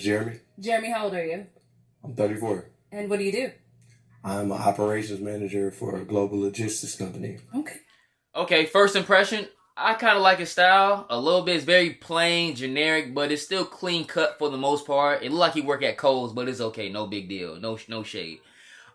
Jeremy. Jeremy, how old are you? I'm 34. And what do you do? I'm an operations manager for a global logistics company. Okay. Okay, first impression, I kind of like his style. A little bit, it's very plain, generic, but it's still clean cut for the most part. It look like he work at Kohl's, but it's okay, no big deal, no shade.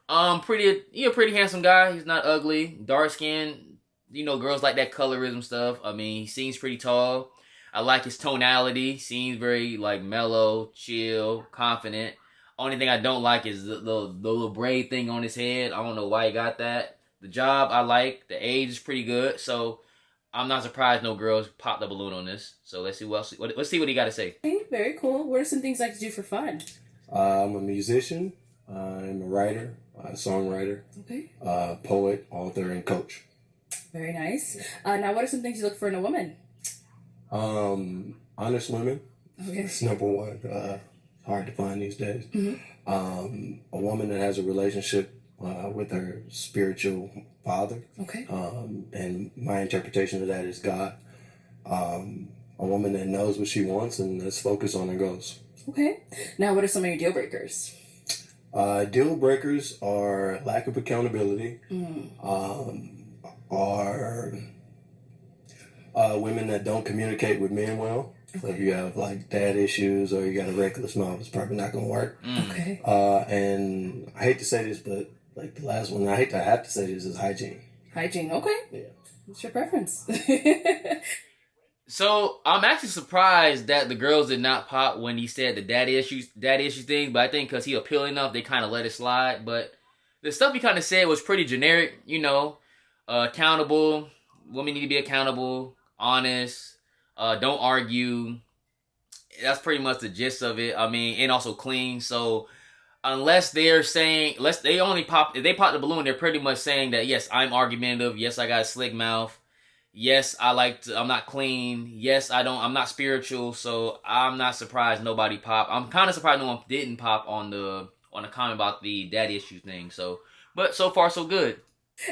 He a pretty handsome guy. He's not ugly, dark skin. You know, girls like that colorism stuff. I mean, he seems pretty tall. I like his tonality. Seems very like mellow, chill, confident. Only thing I don't like is the little braid thing on his head. I don't know why he got that. The job I like. The age is pretty good. So I'm not surprised no girls popped the balloon on this. So let's see let's see what he got to say. Okay, very cool. What are some things I like to do for fun? I'm a musician. I'm a writer, songwriter, Okay. poet, author, and coach. Very nice. Now, what are some things you look for in a woman? Honest women. Okay. It's number one. Hard to find these days. Mm-hmm. A woman that has a relationship with her spiritual father. Okay. And my interpretation of that is God. A woman that knows what she wants and that's focused on her goals. Okay. Now, what are some of your deal breakers? Deal breakers are lack of accountability. Are women that don't communicate with men well. So if you have like dad issues or you got a reckless mouth, it's probably not going to work. Okay. And I hate to say this, but like the last one, I have to say this is hygiene. Hygiene. Okay. Yeah. What's your preference? So I'm actually surprised that the girls did not pop when he said the daddy issues thing. But I think because he appealed enough, they kind of let it slide. But the stuff he kind of said was pretty generic. You know, accountable. Women need to be accountable, honest. Don't argue. That's pretty much the gist of it. I mean, and also clean. So unless if they pop the balloon, they're pretty much saying that yes, I'm argumentative. Yes, I got a slick mouth. Yes, I'm not clean. Yes, I'm not spiritual. So I'm not surprised nobody popped. I'm kind of surprised no one didn't pop on the comment about the daddy issues thing. So, but so far so good.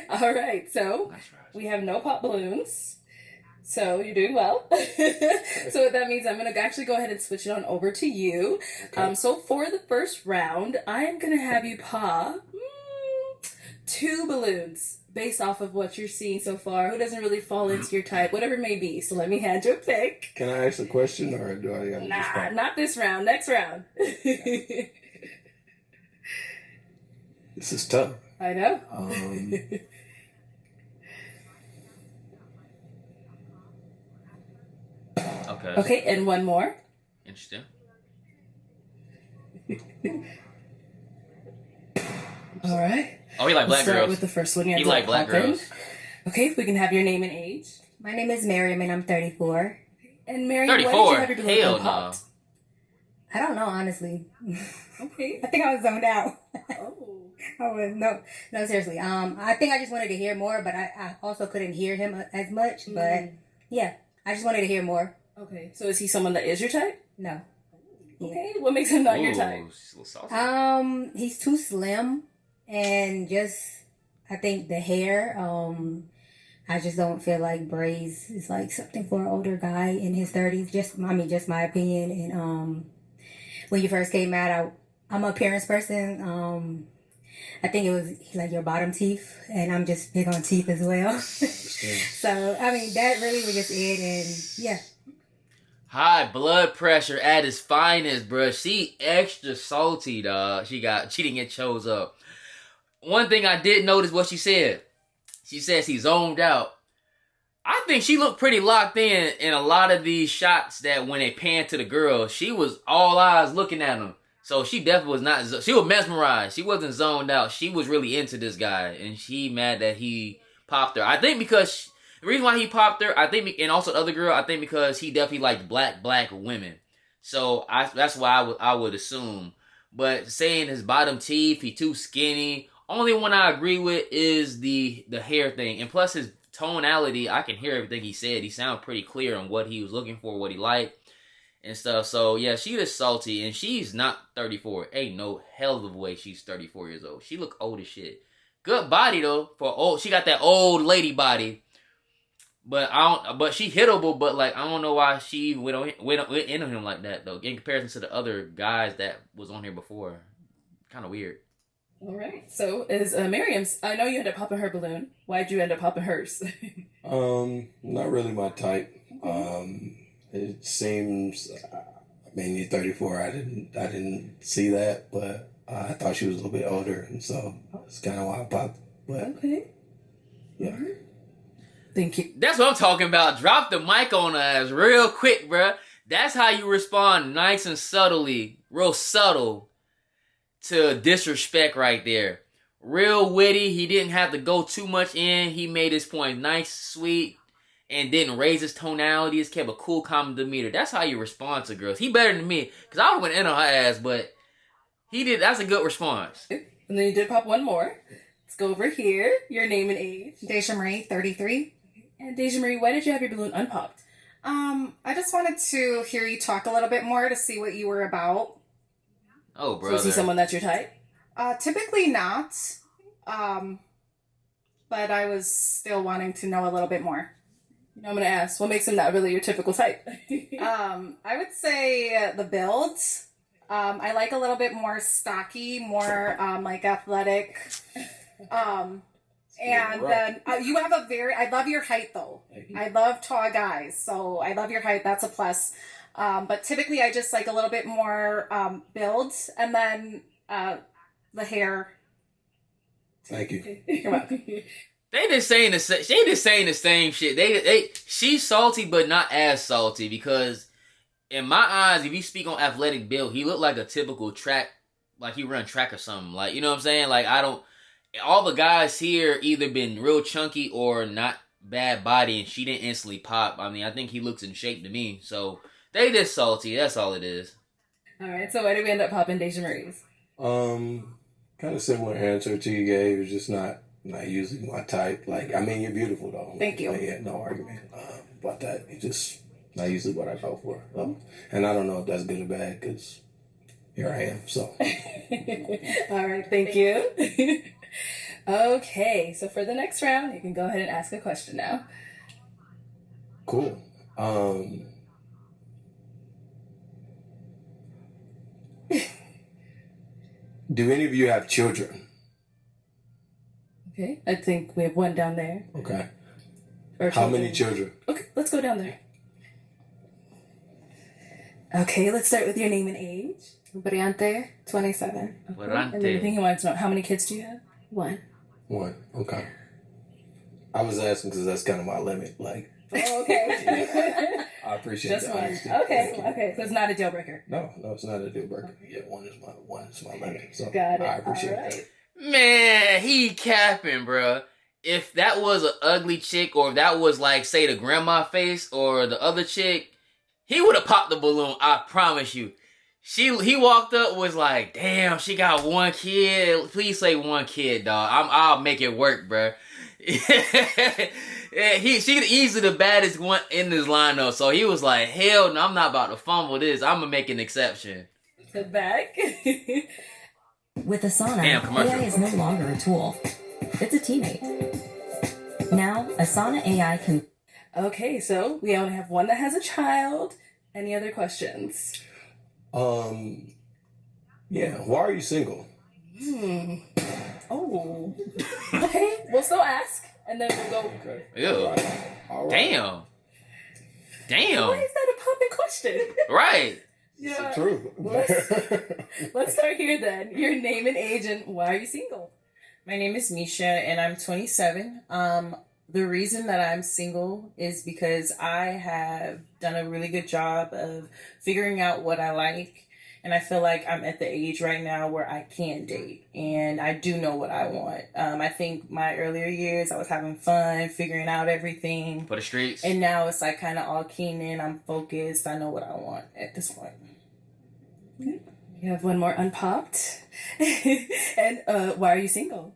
All right. So we have no pop balloons. So you're doing well. So what that means, I'm going to actually go ahead and switch it on over to you. Okay. So for the first round, I am going to have you pop 2 balloons based off of what you're seeing so far. Who doesn't really fall into your type, whatever it may be. So let me hand you a pick. Can I ask a question or do I got to just pop? Not this round. Next round. This is tough. I know. Okay. Okay, and one more. Interesting. All right. Oh, he like black Let's start girls. with the first one. He like black popping. girls. Okay, if we can have your name and age. My name is Miriam and I'm 34. And Mary, why did 34? you have your balloon Hell no. popped? I don't know, honestly. Okay. I think I was zoned out. Oh. I was no, seriously. I think I just wanted to hear more, but I also couldn't hear him as much. But yeah, I just wanted to hear more. Okay. So is he someone that is your type? No. Okay. What makes him not your type? She's a little saucy. He's too slim, and just I think the hair. I just don't feel like braids is like something for an older guy in his 30s. Just my opinion. And when you first came out, I'm an appearance person. I think it was like your bottom teeth, and I'm just big on teeth as well. So I mean, that really was just it, and yeah. High blood pressure at its finest, bruh. She extra salty, dog. She didn't get chose up. One thing I did notice what she said. She said she zoned out. I think she looked pretty locked in a lot of these shots that when they pan to the girl, she was all eyes looking at him. So she definitely was not, she was mesmerized. She wasn't zoned out. She was really into this guy, and she mad that he popped her. I think because, the reason why he popped her, I think, and also the other girl, I think because he definitely liked black women. So that's why I would assume. But saying his bottom teeth, he too skinny. Only one I agree with is the hair thing. And plus his tonality, I can hear everything he said. He sounded pretty clear on what he was looking for, what he liked. And stuff. So yeah, she is salty, and she's not 34. Ain't no hell of a way she's 34 years old. She look old as shit. Good body though for old. She got that old lady body. But I don't. But she hittable. But like I don't know why she went into him like that though. In comparison to the other guys that was on here before, kind of weird. All right. So is Miriam's? I know you ended up popping her balloon. Why'd you end up popping hers? Not really my type. It seems. I mean, you're 34. I didn't see that, but I thought she was a little bit older, and so that's kind of why I popped. But Okay. yeah. Thank you. That's what I'm talking about. Drop the mic on her ass real quick, bruh. That's how you respond nice and subtly, real subtle to disrespect right there. Real witty. He didn't have to go too much in. He made his point nice, sweet, and didn't raise his tonality. Just kept a cool, calm demeanor. That's how you respond to girls. He better than me, because I would have went in on her ass, but he did. That's a good response. And then you did pop one more. Let's go over here. Your name and age. Deja Marie, 33. And Deja Marie, why did you have your balloon unpopped? I just wanted to hear you talk a little bit more to see what you were about. Oh, So brother. is he someone that's your type? Typically not. But I was still wanting to know a little bit more. You know, I'm gonna ask, what makes him not really your typical type? I would say the build. I like a little bit more stocky, more like athletic. And then you have a I love your height though. I love tall guys, so I love your height. That's a plus. But typically I just like a little bit more build, and then the hair. Thank you. You're welcome. They just saying the same. She just saying the same shit. She's salty, but not as salty, because in my eyes, if you speak on athletic build, he looked like a typical track, like he run track or something. Like, you know what I'm saying? Like, I don't. All the guys here either been real chunky or not bad body, and she didn't instantly pop. I mean, I think he looks in shape to me. So they just salty. That's all it is. All right. So why did we end up popping Deja Marie's? Kind of similar answer to you gave. It's just not usually my type. Like, I mean, you're beautiful though. Thank you. Like, yeah, no argument about that. It's just not usually what I go for. And I don't know if that's good or bad, because here I am. So. All right. Thank you. Okay. So for the next round, you can go ahead and ask a question now. Cool. Do any of you have children? Okay. I think we have one down there. Okay. Or How many children? Okay. Let's go down there. Okay. Let's start with your name and age. Briante, 27. Okay. Briante. And then I think he wants to know, how many kids do you have? One. One. Okay. I was asking because that's kind of my limit. Like, Oh, okay. I appreciate Just the one. honesty. Okay. Thank you. Okay. So it's not a deal breaker. No, it's not a deal breaker. Yeah, one is my limit. So Got it. I appreciate All right. that. Man, he capping, bruh. If that was an ugly chick, or if that was like, say, the grandma face or the other chick, he would have popped the balloon. I promise you. He walked up, was like, damn, she got one kid. Please say one kid, dog. I'll make it work, bruh. Yeah, she easily the baddest one in this lineup. So he was like, hell no, I'm not about to fumble this. I'm gonna make an exception. To back. With Asana, Damn, commercial. AI is no longer a tool. It's a teammate. Now, Asana AI can... Okay, so we only have one that has a child. Any other questions? Yeah. Why are you single? Oh. Okay, we'll still ask, and then we'll go. Okay. Ew. All right. Damn. Why is that a popping question? Right. It's Yeah. the truth. Let's start here then. Your name and age, and why are you single? My name is Misha and I'm 27. The reason that I'm single is because I have done a really good job of figuring out what I like. And I feel like I'm at the age right now where I can date and I do know what I want. I think my earlier years, I was having fun, figuring out everything. For the streets. And now it's like kind of all keen in. I'm focused. I know what I want at this point. You have one more unpopped. And why are you single?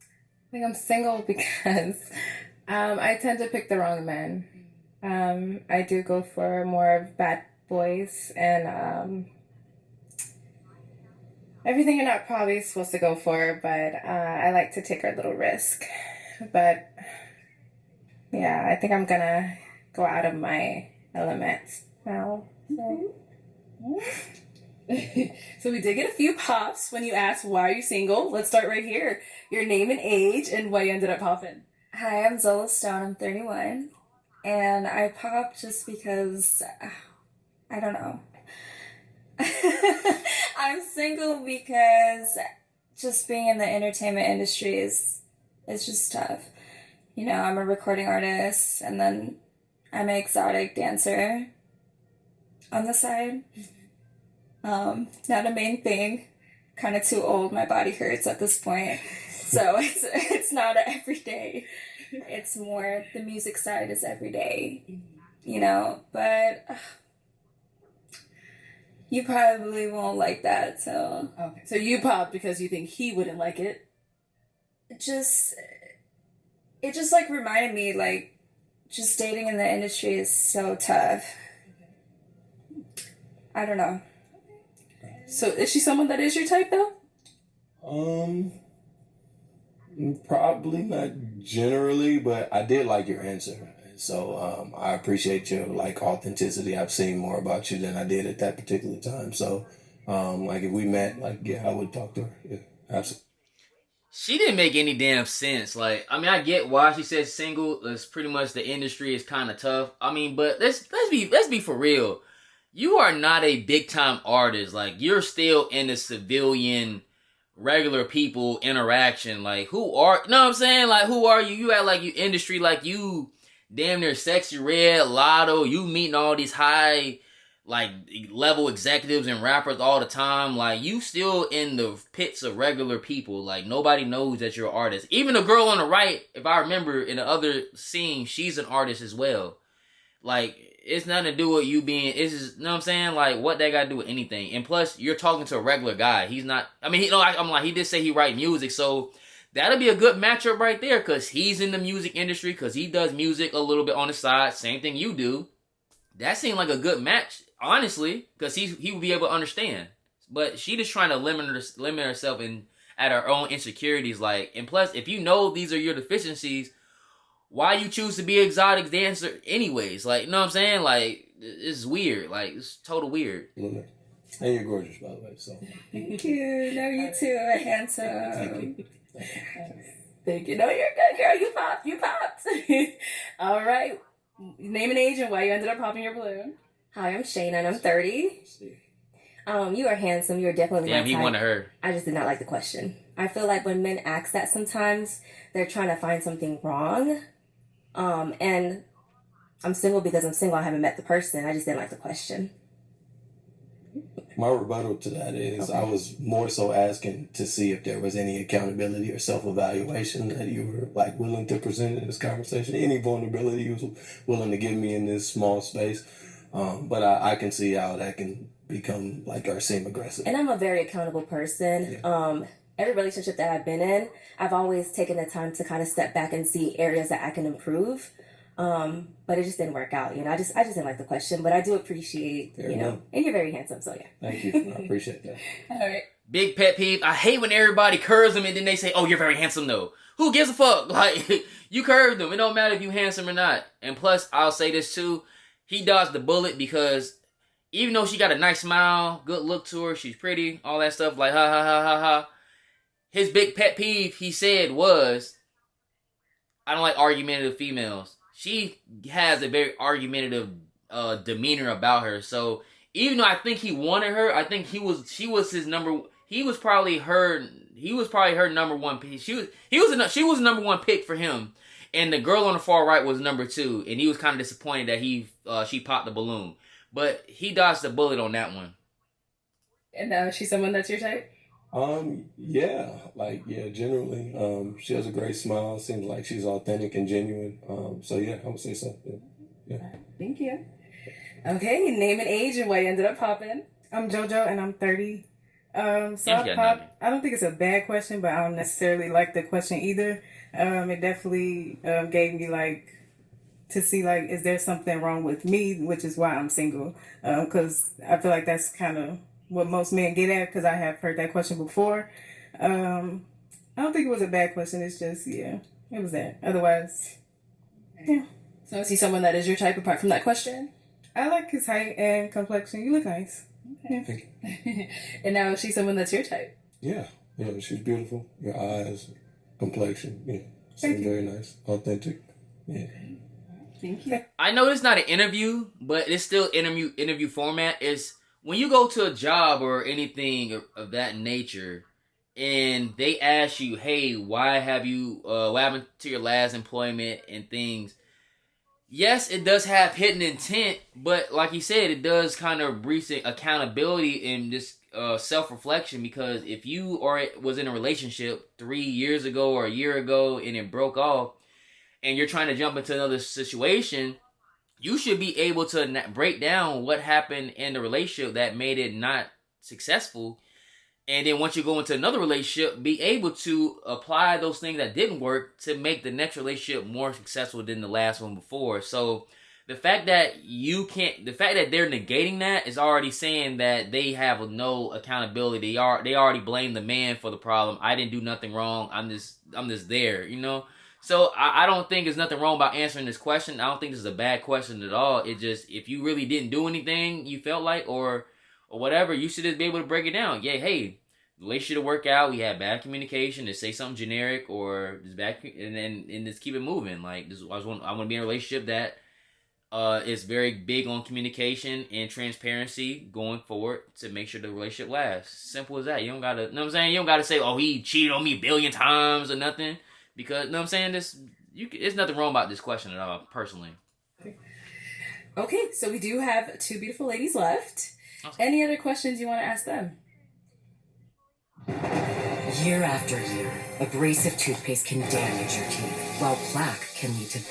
I think I'm single because I tend to pick the wrong men. I do go for more of bad boys and everything you're not probably supposed to go for, but I like to take a little risk. But yeah, I think I'm gonna go out of my element now. So. So we did get a few pops when you asked why are you single. Let's start right here. Your name and age and why you ended up popping. Hi, I'm Zola Stone. I'm 31. And I popped just because, I don't know. I'm single because just being in the entertainment industry is just tough. You know, I'm a recording artist and then I'm an exotic dancer on the side. Not a main thing. Kind of too old. My body hurts at this point. So it's not a everyday. It's more the music side is every day, you know. But you probably won't like that. So Okay. So you popped because you think he wouldn't like it. it just like reminded me like just dating in the industry is so tough. I don't know. So is she someone that is your type though? Probably not generally, but I did like your answer. So I appreciate your like authenticity. I've seen more about you than I did at that particular time. So like if we met, like yeah, I would talk to her. Yeah, absolutely. She didn't make any damn sense. Like, I mean, I get why she said single. It's pretty much the industry is kind of tough. I mean, but let's be for real. You are not a big time artist. Like, you're still in the civilian, regular people interaction. Like, who are, you know what I'm saying? Like, who are you? You act like you industry, like you damn near Sexy Red, Lotto. You meeting all these high, like, level executives and rappers all the time. Like, you still in the pits of regular people. Like, nobody knows that you're an artist. Even the girl on the right, if I remember in the other scene, she's an artist as well. Like, it's nothing to do with you being, it's just, you know what I'm saying? Like, what that got to do with anything? And plus, you're talking to a regular guy. He's not, I mean, I'm like, he did say he write music, so that'll be a good matchup right there, because he's in the music industry, because he does music a little bit on the side, same thing you do. That seemed like a good match, honestly, because he would be able to understand. But she just trying to limit herself at her own insecurities, like, and plus, if you know these are your deficiencies, why you choose to be an exotic dancer anyways? Like, you know what I'm saying? Like, it's weird. Like, it's total weird. And you're gorgeous, by the way. So thank you. No, you too. Handsome. Thank you. No, you're good, girl. You popped. All right. Name and age and why you ended up popping your balloon. Hi, I'm Shayna and I'm 30. You are handsome. You are definitely Damn, my he type. wanted her. I just did not like the question. I feel like when men ask that sometimes, they're trying to find something wrong. And I'm single because I'm single. I haven't met the person. I just didn't like the question. my rebuttal to that is I was more so asking to see if there was any accountability or self-evaluation that you were like willing to present in this conversation. Any vulnerability you was willing to give me in this small space. But I can see how that can become like or seem aggressive. And I'm a very accountable person. Yeah. Every relationship that I've been in, I've always taken the time to kind of step back and see areas that I can improve. But it just didn't work out, you know. I just didn't like the question, but I do appreciate, Fair you know, enough. and you're very handsome, so yeah. Thank you. I appreciate that. All right. Big pet peeve. I hate when everybody curves them and then they say, "Oh, you're very handsome." Though, who gives a fuck? Like, you curved them. It don't matter if you handsome or not. And plus, I'll say this too. He dodged the bullet because even though she got a nice smile, good look to her, she's pretty, all that stuff, like ha ha ha ha ha. His big pet peeve, he said, was, I don't like argumentative females. She has a very argumentative demeanor about her. So even though I think he wanted her, I think he was probably her number one pick. She was number one pick for him. And the girl on the far right was number 2, and he was kind of disappointed that she popped the balloon. But he dodged the bullet on that one. And now is she someone that's your type? Generally. She has a great smile. Seems like she's authentic and genuine. So yeah, I would say so. Yeah. Thank you. Okay, name and age and why you ended up popping. I'm JoJo and I'm 30. So And she got I don't think it's a bad question, but I don't necessarily like the question either. It definitely gave me like to see like, is there something wrong with me, which is why I'm single. Because I feel like that's kind of what most men get at, because I have heard that question before. I don't think it was a bad question. It's just, yeah, it was that. Otherwise, Yeah. So is he someone that is your type apart from that question? I like his height and complexion. You look nice. Thank you. And now is she someone that's your type? Yeah, she's beautiful. Your eyes, complexion, seem very nice, authentic. Yeah. Thank you. I know it's not an interview, but it's still interview format. Is when you go to a job or anything of that nature, and they ask you, "Hey, why what happened to your last employment and things?" Yes, it does have hidden intent, but like you said, it does kind of breach accountability and just self-reflection, because if you was in a relationship 3 years ago or a year ago and it broke off and you're trying to jump into another situation, you should be able to break down what happened in the relationship that made it not successful. And then once you go into another relationship, be able to apply those things that didn't work to make the next relationship more successful than the last one before. So the fact that they're negating that is already saying that they have no accountability. They already blame the man for the problem. I didn't do nothing wrong. I'm just there, So I don't think there's nothing wrong about answering this question. I don't think this is a bad question at all. It just, if you really didn't do anything you felt like, or whatever, you should just be able to break it down. Yeah, hey, the relationship didn't work out. We had bad communication. Just say something generic, or just and just keep it moving. Like this, I want to be in a relationship that is very big on communication and transparency going forward to make sure the relationship lasts. Simple as that. You don't gotta, you know what I'm saying? You don't gotta say, oh, he cheated on me 1 billion times or nothing, because, you know what I'm saying? There's nothing wrong about this question at all, personally. Okay, so we do have 2 beautiful ladies left. Any other questions you want to ask them? Year after year, abrasive toothpaste can damage your teeth, while plaque can lead to...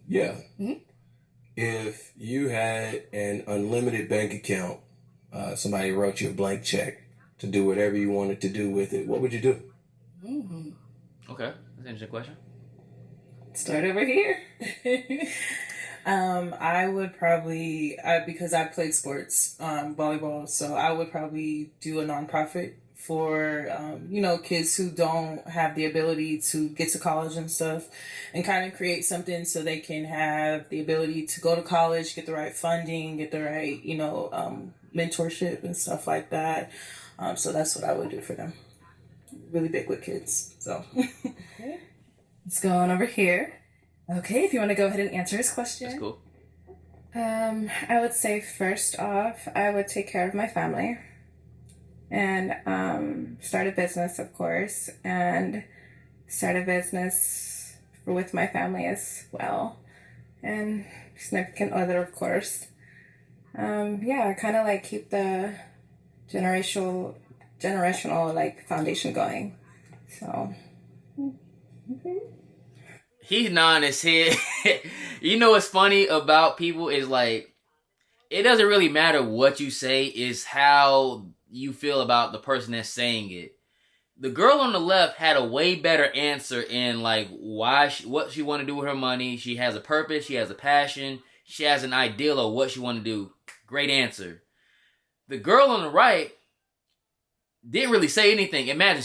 Yeah. Mm-hmm. If you had an unlimited bank account, somebody wrote you a blank check to do whatever you wanted to do with it, what would you do? Mm-hmm. Okay, that's an interesting question. Start over here. I would probably, because I played sports, volleyball, so I would probably do a nonprofit for, kids who don't have the ability to get to college and stuff, and kind of create something so they can have the ability to go to college, get the right funding, get the right, mentorship and stuff like that. So that's what I would do for them. Really big with kids, so. Okay. Let's go on over here. Okay, if you want to go ahead and answer his question. That's cool. I would say, first off, I would take care of my family and start a business, of course, and start a business with my family as well, and significant other, of course. Kind of like keep the generational like foundation going. So. He's nodding his head. You know what's funny about people is, like, it doesn't really matter what you say, it's how you feel about the person that's saying it. The girl on the left had a way better answer in, like, what she want to do with her money. She has a purpose, she has a passion, she has an ideal of what she want to do. Great answer. The girl on the right didn't really say anything. Imagine,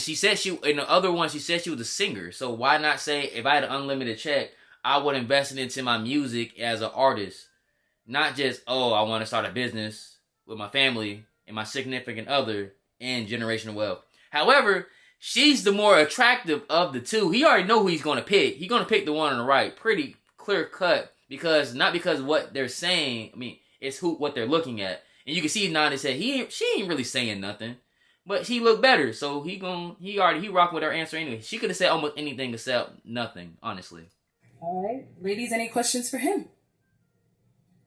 in the other one, she said she was a singer. So why not say, if I had an unlimited check, I would invest it into my music as an artist. Not just, I want to start a business with my family and my significant other and generational wealth. However, she's the more attractive of the two. He already know who he's going to pick. He's going to pick the one on the right. Pretty clear cut. Not because what they're saying, it's what they're looking at. And you can see nodding his head. She ain't really saying nothing. But she looked better, so he rocking with her answer anyway. She could have said almost anything except nothing, honestly. All right, ladies, any questions for him?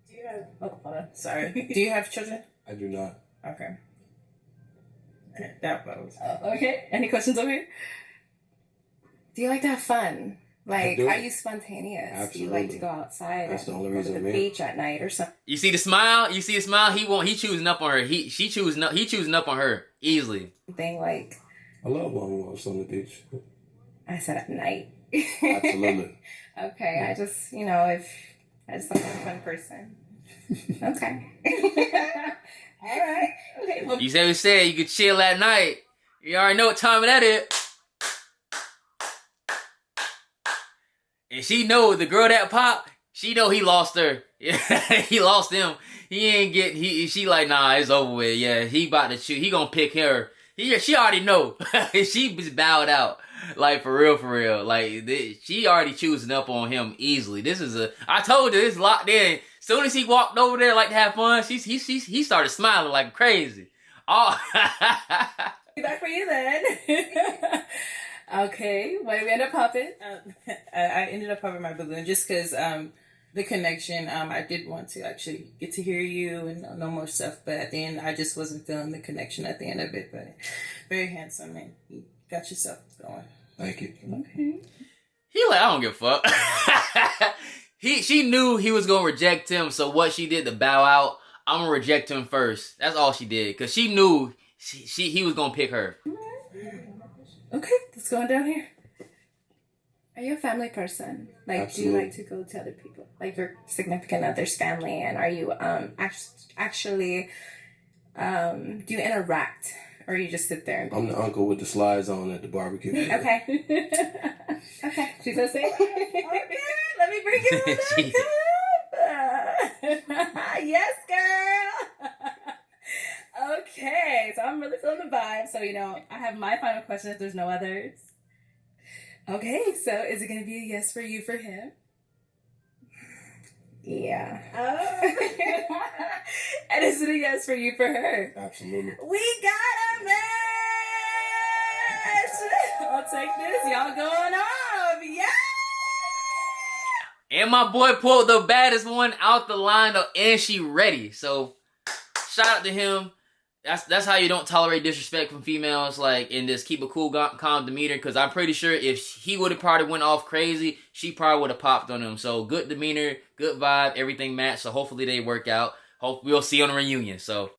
Do you have? Oh, hold on. Sorry. Do you have children? I do not. Okay. That was. Okay. Any questions over here? Do you like to have fun? Like, do. are you spontaneous? Absolutely. Do you like to go outside? That's the only go reason to I'm the here. beach at night or something? You see the smile? He choosing up on her. He choosing up on her easily. Like, I love long walks on the beach. I said at night. Absolutely. Okay, Yeah. I just like a fun person. Okay. All right. Okay. Well, You said you could chill at night. You already know what time that is. And she know the girl that popped, she know he lost her. He lost him. He ain't get, she like, nah, it's over with. Yeah, he about to shoot. He gonna pick her. She already know. She was bowed out. Like, for real. Like, she already choosing up on him easily. I told you, it's locked in. Soon as he walked over there like to have fun, he started smiling like crazy. Oh. Back for you then. Okay, what did we end up popping? I ended up popping my balloon just because the connection. I did want to actually get to hear you and know more stuff, but at the end, I just wasn't feeling the connection at the end of it. But very handsome, and you got yourself going. Thank you. Okay. He like, I don't give a fuck. She knew he was gonna reject him, so what she did to bow out, I'm gonna reject him first. That's all she did, cause she knew he was gonna pick her. Okay, let's go on down here. Are you a family person? Like, Absolutely. do you like to go to other people, like your significant other's family? And are you actually do you interact, or you just sit there? I'm the uncle with the slides on at the barbecue. Okay. Okay. She's gonna say, okay, let me bring you another cup. Yes, girl. Okay, so I'm really feeling the vibe. So, I have my final question if there's no others. Okay, so is it going to be a yes for you for him? Yeah. Oh. And is it a yes for you for her? Absolutely. We got a match! I'll take this. Y'all going off. Yeah! And my boy pulled the baddest one out the lineup, and she ready. So, shout out to him. That's how you don't tolerate disrespect from females, like, and just keep a cool, calm demeanor, because I'm pretty sure if he would have probably went off crazy, she probably would have popped on him. So, good demeanor, good vibe, everything matched, so hopefully they work out. Hope we'll see on the reunion, so...